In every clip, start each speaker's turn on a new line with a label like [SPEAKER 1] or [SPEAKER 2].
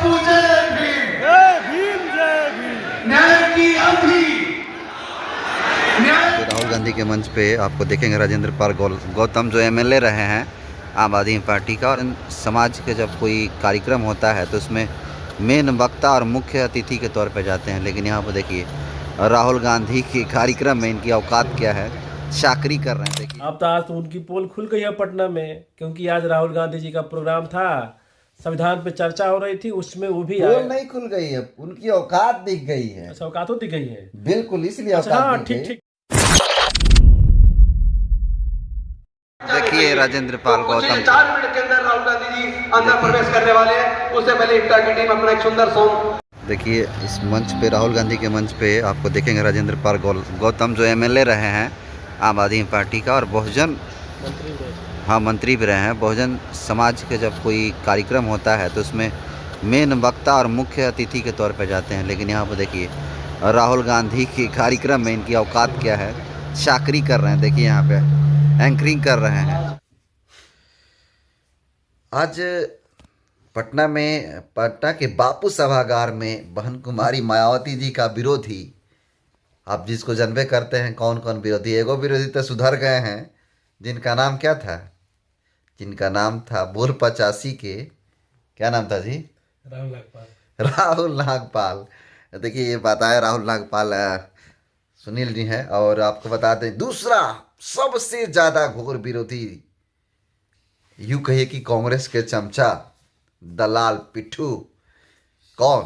[SPEAKER 1] बापू जय भीम,
[SPEAKER 2] जय भीम जय भीम।
[SPEAKER 1] न्याय की आंधी, न्याय।
[SPEAKER 3] राहुल गांधी के मंच पे आपको देखेंगे राजेंद्र पाल गौतम जो एमएलए रहे हैं आम आदमी पार्टी का, और समाज के जब कोई कार्यक्रम होता है तो उसमें मेन वक्ता और मुख्य अतिथि के तौर पे जाते हैं। लेकिन यहाँ पर देखिए राहुल गांधी के कार्यक्रम में इनकी औकात क्या है, चाकरी कर रहे हैं। देखिए
[SPEAKER 2] अब तो आज तो उनकी पोल खुल गई है पटना में, क्योंकि आज राहुल गांधी जी का प्रोग्राम था, संविधान पे चर्चा हो रही थी, उसमें वो भी आए।
[SPEAKER 4] पोल नहीं खुल गई है, उनकी औकात दिख गई है।
[SPEAKER 2] अच्छा, औकातों दिख गई है।
[SPEAKER 4] बिल्कुल, इसलिए
[SPEAKER 2] अच्छा,
[SPEAKER 4] औकात
[SPEAKER 2] हाँ,
[SPEAKER 4] दिख
[SPEAKER 2] ठीक
[SPEAKER 4] गई।
[SPEAKER 2] ठीक।
[SPEAKER 3] देखिए राजेंद्र पाल गौतम
[SPEAKER 1] 4 मिनट के अंदर राहुल गांधी जी अंदर प्रवेश करने वाले हैं। उससे पहले इफ्ता की टीम अपना एक सुंदर सॉन्ग।
[SPEAKER 3] देखिए इस मंच पे राहुल गांधी के मंच पे आपको देखेंगे राजेंद्र पाल गौतम जो एमएलए रहे हैं आम आदमी पार्टी का, और बहुजन मंत्री भी रहे हैं। बहुजन समाज के जब कोई कार्यक्रम होता है तो उसमें मेन वक्ता और मुख्य अतिथि के तौर पे जाते हैं। लेकिन यहाँ पर देखिए राहुल गांधी के कार्यक्रम में इनकी औकात क्या है, चाकरी कर रहे हैं। देखिए यहाँ पे एंकरिंग कर रहे हैं।
[SPEAKER 4] आज पटना के बापू सभागार में बहन कुमारी मायावती जी का विरोधी, आप जिसको जानबे करते हैं कौन कौन विरोधी, एगो विरोधी तो सुधर गए हैं, जिनका नाम क्या था, जिनका नाम था बोल 85 के, क्या नाम था जी, राहुल नागपाल। देखिए ये बताया राहुल नागपाल सुनील जी हैं। और आपको बता दें दूसरा सबसे ज्यादा घोर विरोधी, यूं कहिए कि कांग्रेस के चमचा दलाल पिट्ठू, कौन,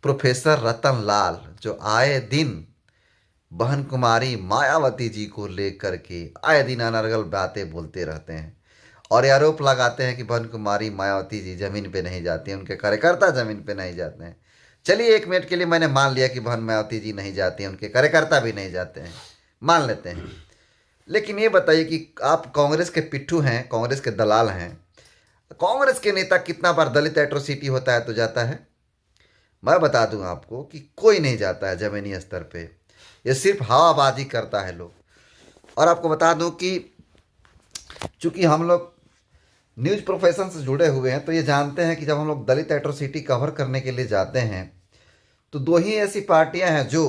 [SPEAKER 4] प्रोफेसर रतन लाल, जो आए दिन बहन कुमारी मायावती जी को लेकर के आए दिन अनर्गल बातें बोलते रहते हैं और आरोप लगाते हैं कि बहन कुमारी मायावती जी जमीन पे नहीं जाती हैं, उनके कार्यकर्ता जमीन पे नहीं जाते हैं। चलिए एक मिनट के लिए मैंने मान लिया कि बहन मायावती जी नहीं जाती हैं, उनके कार्यकर्ता भी नहीं जाते हैं, मान लेते हैं। लेकिन ये बताइए कि आप कांग्रेस के पिट्ठू हैं, कांग्रेस के दलाल हैं, कांग्रेस के नेता कितना बार दलित एट्रोसिटी होता है तो जाता है? मैं बता दूं आपको कि कोई नहीं जाता है जमीनी स्तर पे, ये सिर्फ हवाबाजी करता है लोग। और आपको बता दूं कि चूंकि हम लोग न्यूज़ प्रोफेशन से जुड़े हुए हैं तो ये जानते हैं कि जब हम लोग दलित एट्रोसिटी कवर करने के लिए जाते हैं तो दो ही ऐसी पार्टियां हैं जो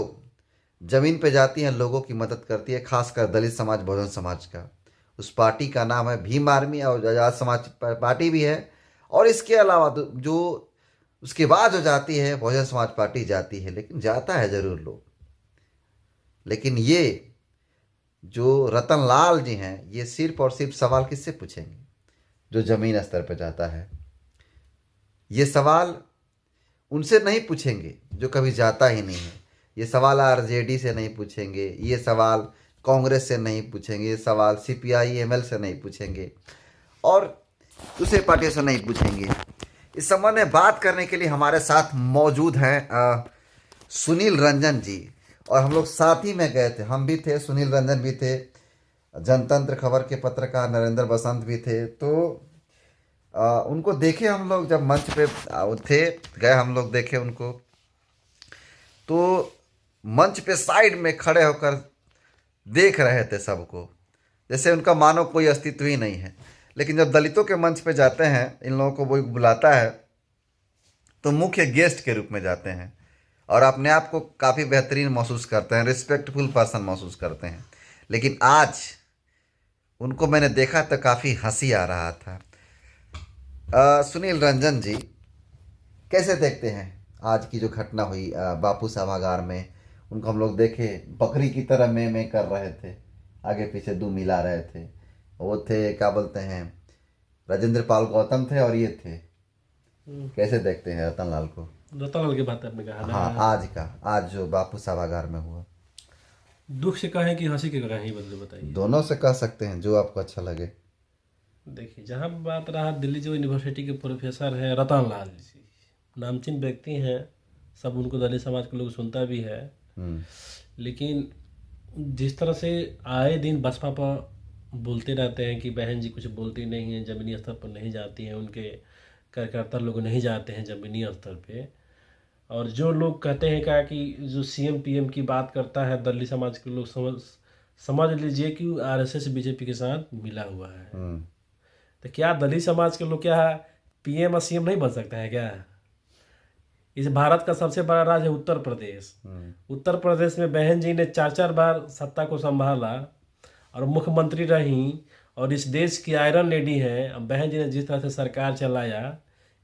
[SPEAKER 4] ज़मीन पे जाती हैं, लोगों की मदद करती है, खासकर दलित समाज, बहुजन समाज का। उस पार्टी का नाम है भीम आर्मी, और आज़ाद समाज पार्टी भी है। और इसके अलावा जो उसके बाद जो जाती है बहुजन समाज पार्टी जाती है, लेकिन जाता है ज़रूर लोग। लेकिन ये जो रतन लाल जी हैं, ये सिर्फ और सिर्फ सवाल किससे पूछेंगे? जो ज़मीन स्तर पर जाता है। ये सवाल उनसे नहीं पूछेंगे जो कभी जाता ही नहीं है। ये सवाल आरजेडी से नहीं पूछेंगे, ये सवाल कांग्रेस से नहीं पूछेंगे, ये सवाल सीपीआई-एमएल से नहीं पूछेंगे और दूसरे पार्टियों से नहीं पूछेंगे। इस संबंध में बात करने के लिए हमारे साथ मौजूद हैं सुनील रंजन जी, और हम लोग साथ ही में गए थे, हम भी थे, सुनील रंजन भी थे, जनतंत्र खबर के पत्रकार नरेंद्र बसंत भी थे। तो उनको देखे हम लोग जब मंच पे थे, गए हम लोग देखे उनको, तो मंच पे साइड में खड़े होकर देख रहे थे सबको, जैसे उनका मानो कोई अस्तित्व ही नहीं है। लेकिन जब दलितों के मंच पे जाते हैं, इन लोगों को वो बुलाता है तो मुख्य गेस्ट के रूप में जाते हैं और अपने आप को काफ़ी बेहतरीन महसूस करते हैं, रिस्पेक्टफुल पर्सन महसूस करते हैं। लेकिन आज उनको मैंने देखा तो काफ़ी हंसी आ रहा था। सुनील रंजन जी, कैसे देखते हैं आज की जो घटना हुई बापू सभागार में? उनको हम लोग देखे बकरी की तरह में कर रहे थे, आगे पीछे दो मिला रहे थे। वो थे, क्या बोलते हैं, राजेंद्र पाल गौतम थे और ये थे। कैसे देखते हैं रतन लाल को?
[SPEAKER 2] रतन लाल की बात आपने कहा ना।
[SPEAKER 4] हाँ, आज जो बापू सभागार में हुआ,
[SPEAKER 2] दुख से कहें कि हंसी के कहें, बदले बताइए।
[SPEAKER 4] दोनों से कह सकते हैं, जो आपको अच्छा लगे।
[SPEAKER 2] देखिए, जहाँ बात रहा दिल्ली जो यूनिवर्सिटी के प्रोफेसर हैं रतन लाल जी, नामचीन व्यक्ति हैं, सब उनको दलित समाज के लोग सुनता भी है। लेकिन जिस तरह से आए दिन बसपा पर बोलते रहते हैं कि बहन जी कुछ बोलती नहीं हैं, ज़मीनी स्तर पर नहीं जाती हैं, उनके कार्यकर्ता लोग नहीं जाते हैं ज़मीनी स्तर पे। और जो लोग कहते हैं क्या कि जो सीएम पीएम की बात करता है, दलित समाज के लोग समझ लीजिए कि आरएसएस बीजेपी के साथ मिला हुआ है। तो क्या दलित समाज के लोग क्या पीएम और सीएम नहीं बन सकते हैं क्या? इस भारत का सबसे बड़ा राज्य है उत्तर प्रदेश। उत्तर प्रदेश में बहन जी ने 4 बार सत्ता को संभाला और मुख्यमंत्री रही, और इस देश की आयरन लेडी है। अब बहन जी ने जिस तरह से सरकार चलाया,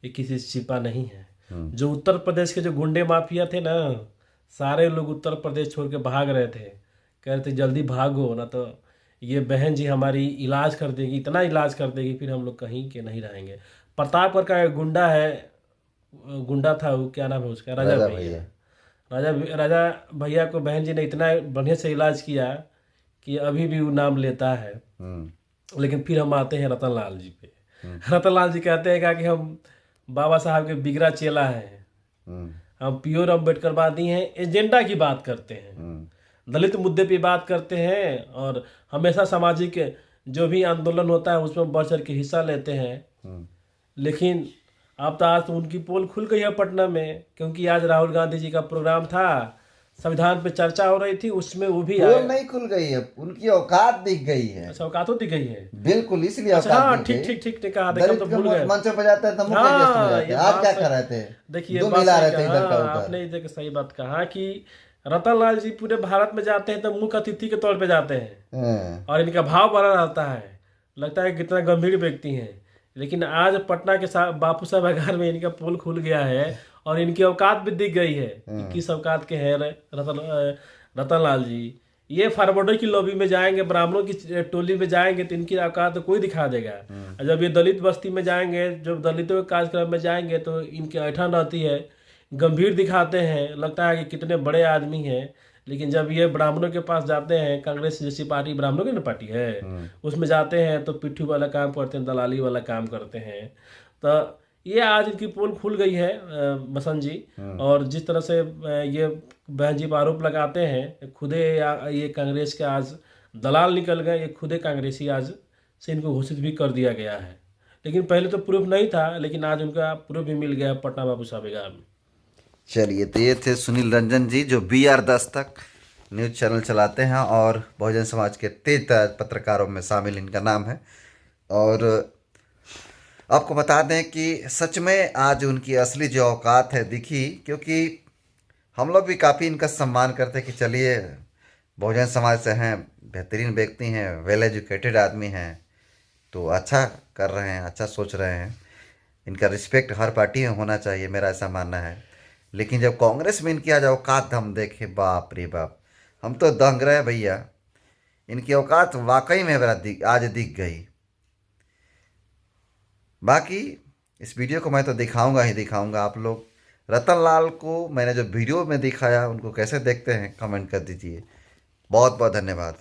[SPEAKER 2] ये किसी से छिपा नहीं है। जो उत्तर प्रदेश के जो गुंडे माफिया थे ना, सारे लोग उत्तर प्रदेश छोड़ के भाग रहे थे, कह रहे थे जल्दी भागो ना तो ये बहन जी हमारी इलाज कर देगी, इतना इलाज कर देगी फिर हम लोग कहीं के नहीं रहेंगे। प्रतापगढ़ का एक गुंडा है, गुंडा था वो, क्या नाम है उसका, राजा भैया। राजा भैया को बहन जी ने इतना बढ़िया से इलाज किया कि अभी भी वो नाम लेता है। लेकिन फिर हम आते हैं रतन लाल जी पे। रतन लाल जी कहते हैं कि हम बाबा साहब के बिगड़ा चेला हैं, हम प्योर अम्बेडकरवादी हैं, एजेंडा की बात करते हैं, दलित मुद्दे पे बात करते हैं, और हमेशा सामाजिक जो भी आंदोलन होता है उसमें बढ़ चढ़ के हिस्सा लेते हैं। लेकिन अब तो आज तो उनकी पोल खुल गई है पटना में, क्योंकि आज राहुल गांधी जी का प्रोग्राम था, संविधान पे चर्चा हो रही थी, उसमें वो भी
[SPEAKER 4] पोल नहीं खुल गई है, उनकी औकात दिख गई है।
[SPEAKER 2] अच्छा, औकातों दिख गई है,
[SPEAKER 4] बिल्कुल, इसलिए
[SPEAKER 2] अच्छा,
[SPEAKER 4] औकात
[SPEAKER 2] हाँ,
[SPEAKER 4] दिख
[SPEAKER 2] ठीक
[SPEAKER 4] गई।
[SPEAKER 2] ठीक ठीक ठीक कहा, देखा तो भूल गए।
[SPEAKER 4] मंचों पे जाते हैं तो मुंह के गेस्ट में जाते हैं। आज क्या कर रहे थे,
[SPEAKER 2] देखिए
[SPEAKER 4] दो मिला रहे थे इधर का उधर।
[SPEAKER 2] आपने इधर सही बात कहा कि रतन लाल जी पूरे भारत में जाते हैं तो मुख्य अतिथि के तौर पे जाते हैं, और इनका भाव बना रहता है, लगता है कितना गंभीर व्यक्ति हैं। लेकिन आज पटना के बापू साहब घर में इनका पोल खुल गया है, और इनकी औकात भी दिख गई है कि किस औकात के हैं रतन लाल जी। ये फारवर्डर की लॉबी में जाएंगे, ब्राह्मणों की टोली में जाएंगे तो इनकी औकात तो कोई दिखा देगा। जब ये दलित बस्ती में जाएंगे, जब दलितों के कार्यक्रम में जाएंगे तो इनकी ऐठन रहती है, गंभीर दिखाते हैं, लगता है कि कितने बड़े आदमी हैं। लेकिन जब ये ब्राह्मणों के पास जाते हैं, कांग्रेस जैसी पार्टी ब्राह्मणों की ना पार्टी है, उसमें जाते हैं तो पिट्ठू वाला काम करते हैं, दलाली वाला काम करते हैं। तो ये आज इनकी पोल खुल गई है बसंत जी। और जिस तरह से ये बहन जी पर आरोप लगाते हैं, खुदे ये कांग्रेस के आज दलाल निकल गए, ये खुदे कांग्रेसी आज से इनको घोषित भी कर दिया गया है। लेकिन पहले तो प्रूफ नहीं था, लेकिन आज उनका प्रूफ भी मिल गया पटना बाबू साहब में।
[SPEAKER 4] चलिए, तो ये थे सुनील रंजन जी, जो BR दस्तक न्यूज़ चैनल चलाते हैं और बहुजन समाज के तेज पत्रकारों में शामिल इनका नाम है। और आपको बता दें कि सच में आज उनकी असली जो औकात है दिखी, क्योंकि हम लोग भी काफ़ी इनका सम्मान करते हैं कि चलिए बहुजन समाज से हैं, बेहतरीन व्यक्ति हैं, वेल एजुकेटेड आदमी हैं, तो अच्छा कर रहे हैं, अच्छा सोच रहे हैं। इनका रिस्पेक्ट हर पार्टी में होना चाहिए, मेरा ऐसा मानना है। लेकिन जब कांग्रेस में इनकी आज औकात हम देखें, बाप रे बाप, हम तो दंग रहे भैया। इनकी औकात वाकई में आज दिख गई। बाकी इस वीडियो को मैं तो दिखाऊंगा ही दिखाऊंगा। आप लोग रतन लाल को मैंने जो वीडियो में दिखाया उनको कैसे देखते हैं, कमेंट कर दीजिए। बहुत बहुत धन्यवाद।